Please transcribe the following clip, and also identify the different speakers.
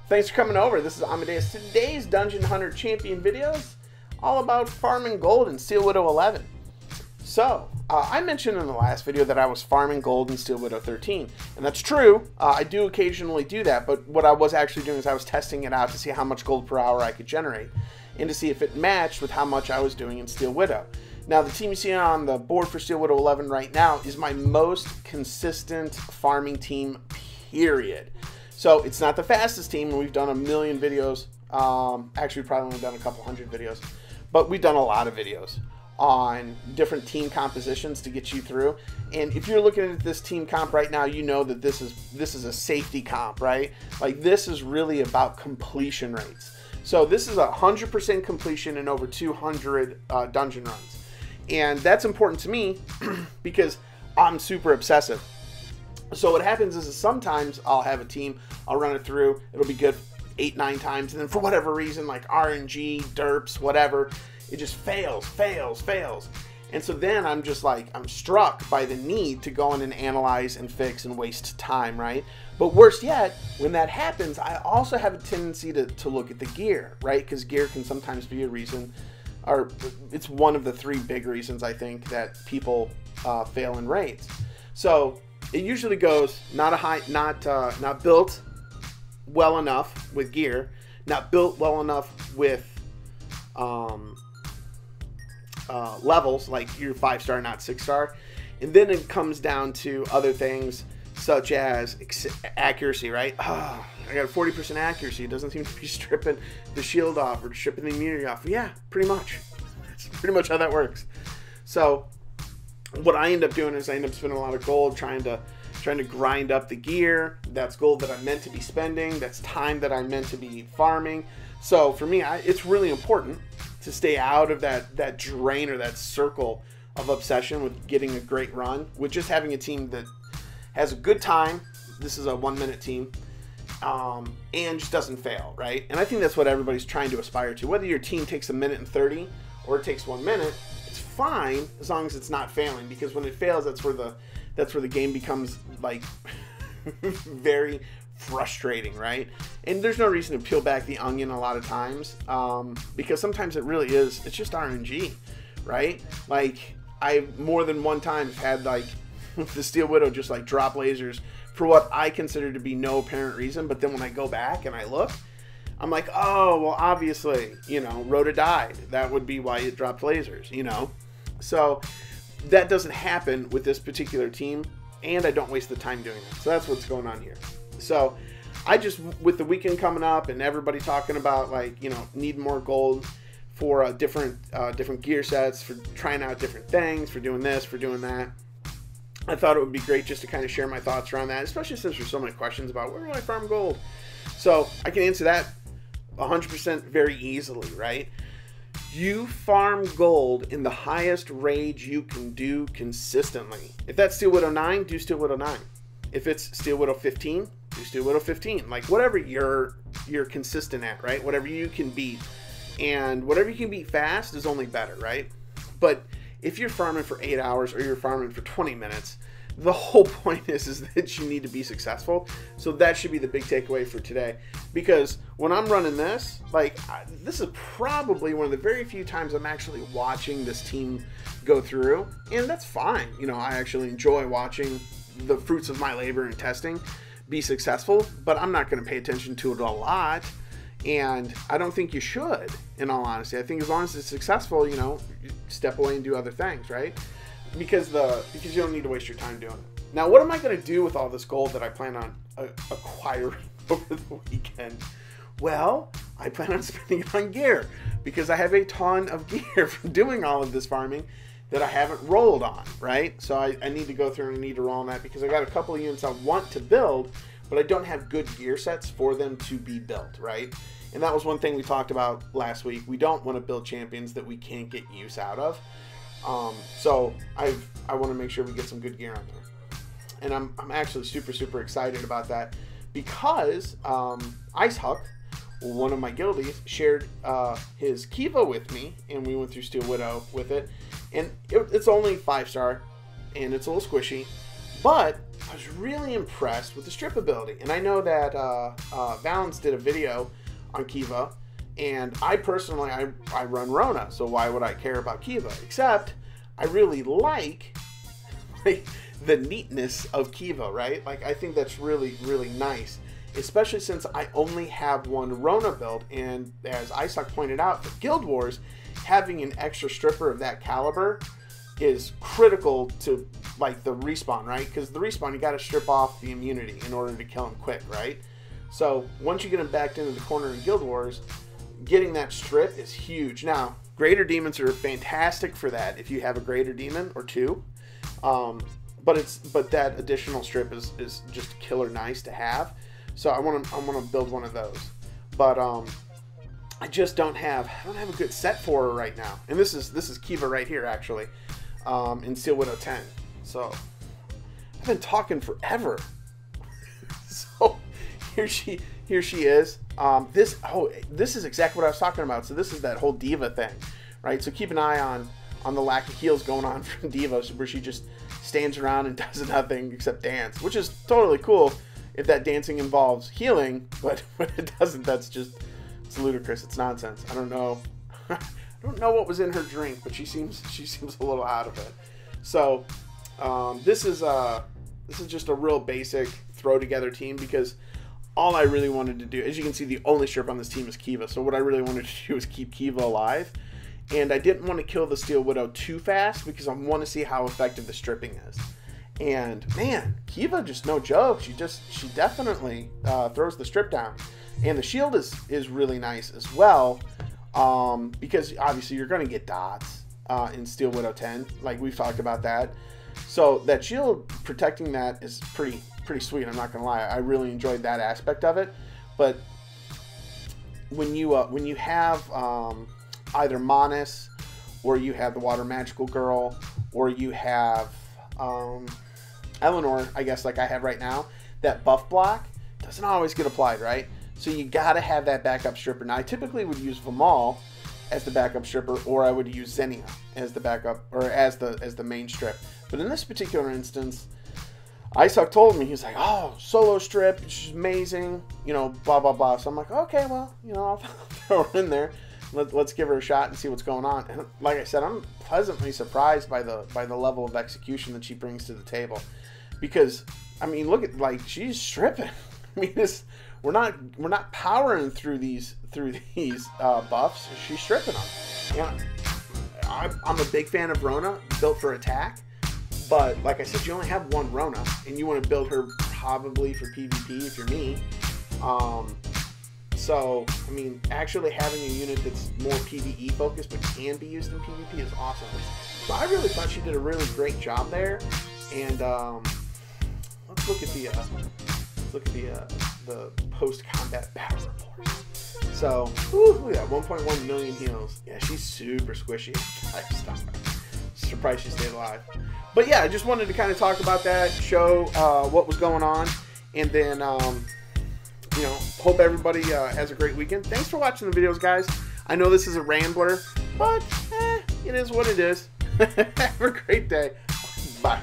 Speaker 1: Thanks for coming over. This is Amodeus. Today's Dungeon Hunter Champion video is all about farming gold in Steel Widow 11. So, I mentioned in the last video that I was farming gold in Steel Widow 13, and that's true. I do occasionally do that, but what I was actually doing is I was testing it out to see how much gold per hour I could generate, and to see if it matched with how much I was doing in Steel Widow. Now, the team you see on the board for Steel Widow 11 right now is my most consistent farming team, period. So, it's not the fastest team, and we've done a million videos. Actually, we've probably only done a couple hundred videos, but we've done a lot of videos on different team compositions to get you through. And if you're looking at this team comp right now, you know that this is a safety comp, right? Like, this is really about completion rates. So this is 100% completion in over 200 dungeon runs, and that's important to me because I'm super obsessive. So what happens is sometimes I'll have a team, I'll run it through, it'll be good 8-9 times, and then for whatever reason, like RNG, derps, whatever, it just fails. And so then I'm just like, I'm struck by the need to go in and analyze and fix and waste time, right? But worse yet, when that happens, I also have a tendency to look at the gear, right? Because gear can sometimes be a reason, or it's one of the 3 big reasons I think that people fail in raids. So it usually goes not built well enough with gear, not built well enough with levels, like your 5-star, not 6-star, and then it comes down to other things such as accuracy, right? Oh, I got a 40% accuracy. It doesn't seem to be stripping the shield off or stripping the immunity off. Yeah, pretty much. That's pretty much how that works. So what I end up doing is I end up spending a lot of gold trying to grind up the gear. That's gold that I'm meant to be spending. That's time that I'm meant to be farming. So for me, it's really important to stay out of that drain or that circle of obsession with getting a great run, with just having a team that has a good time. This is a 1-minute team, and just doesn't fail, right? And I think that's what everybody's trying to aspire to. Whether your team takes 1 minute and 30 or it takes 1 minute, it's fine as long as it's not failing, because when it fails, that's where the game becomes like very frustrating, right? And there's no reason to peel back the onion a lot of times, because sometimes it really is, it's just RNG, right? Like, I've more than one time had like the Steel Widow just like drop lasers for what I consider to be no apparent reason, but then when I go back and I look, I'm like, oh, well, obviously, you know, Rhoda died. That would be why it dropped lasers, you know? So that doesn't happen with this particular team, and I don't waste the time doing it. So that's what's going on here. So I just, with the weekend coming up and everybody talking about, like, you know, need more gold for different gear sets, for trying out different things, for doing this, for doing that, I thought it would be great just to kind of share my thoughts around that, especially since there's so many questions about where do I farm gold. So I can answer that 100% very easily, right? You farm gold in the highest rage you can do consistently. If that's Steel Widow 9, do Steel Widow 9. If it's Steel Widow 15, do Steel Widow 15. Like, whatever you're consistent at, right? Whatever you can beat. And whatever you can beat fast is only better, right? But if you're farming for 8 hours or you're farming for 20 minutes, the whole point is that you need to be successful. So that should be the big takeaway for today. Because when I'm running this, like, this is probably one of the very few times I'm actually watching this team go through. And that's fine. You know, I actually enjoy watching the fruits of my labor and testing be successful. But I'm not going to pay attention to it a lot. And I don't think you should, in all honesty. I think as long as it's successful, you know, you step away and do other things, right? Because you don't need to waste your time doing it. Now, what am I going to do with all this gold that I plan on acquiring over the weekend? Well, I plan on spending it on gear, because I have a ton of gear from doing all of this farming that I haven't rolled on, right? So I need to go through and I need to roll on that, because I got a couple of units I want to build, but I don't have good gear sets for them to be built, right? And that was one thing we talked about last week. We don't want to build champions that we can't get use out of. So I want to make sure we get some good gear on there. And I'm actually super excited about that, because Icehuck, one of my guildies, shared his Kiva with me, and we went through Steel Widow with it. And it's only 5-star, and it's a little squishy, but I was really impressed with the strip ability. And I know that Valance did a video on Kiva, and I personally, I run Rona, so why would I care about Kiva? Except I really like the neatness of Kiva, right? Like, I think that's really, really nice, especially since I only have one Rona build, and as Isaac pointed out, for Guild Wars, having an extra stripper of that caliber is critical to, like, the respawn, right? Because the respawn, you got to strip off the immunity in order to kill him quick, right? So once you get him backed into the corner in Guild Wars, getting that strip is huge. Now, Greater Demons are fantastic for that if you have a Greater Demon or two. But that additional strip is just killer nice to have. So I want to build one of those. But I just don't have a good set for her right now. And this is Kiva right here, actually, in Steel Widow 10. So I've been talking forever. So here she is. This is exactly what I was talking about. So this is that whole diva thing, right? So keep an eye on the lack of heals going on from Devo, where she just stands around and does nothing except dance, which is totally cool if that dancing involves healing, but when it doesn't, it's ludicrous. It's nonsense. I don't know. I don't know what was in her drink, but she seems a little out of it. So this is just a real basic throw together team, because all I really wanted to do, as you can see, the only strip on this team is Kiva. So what I really wanted to do was keep Kiva alive. And I didn't want to kill the Steel Widow too fast, because I want to see how effective the stripping is. And man, Kiva, just no joke. She definitely throws the strip down. And the shield is really nice as well, because obviously you're going to get dots in Steel Widow 10. Like, we've talked about that. So that shield protecting that is pretty sweet. I'm not gonna lie, I really enjoyed that aspect of it. But when you have either Monis, or you have the Water Magical Girl, or you have Eleanor, I guess, like I have right now, that buff block doesn't always get applied, right? So you gotta have that backup stripper. Now I typically would use Vimal as the backup stripper, or I would use Xenia as the backup, or as the main strip. But in this particular instance, Isaac told me, he's like, oh, solo strip, she's amazing, you know, blah, blah, blah. So I'm like, okay, well, you know, I'll throw her in there. Let's give her a shot and see what's going on. And like I said, I'm pleasantly surprised by the level of execution that she brings to the table. Because, I mean, look at, like, she's stripping. I mean, we're not powering through these buffs. She's stripping them. You know, I'm a big fan of Rona, built for attack. But like I said, you only have one Rona, and you want to build her probably for PvP if you're me. So, I mean, actually having a unit that's more PvE focused but can be used in PvP is awesome. So I really thought she did a really great job there. And let's look at the post-combat battle report. So, look at that, 1.1 million heals. Yeah, she's super squishy. Surprised she stayed alive. But yeah, I just wanted to kind of talk about that, show what was going on, and then, you know, hope everybody has a great weekend. Thanks for watching the videos, guys. I know this is a rambler, but it is what it is. Have a great day. Bye.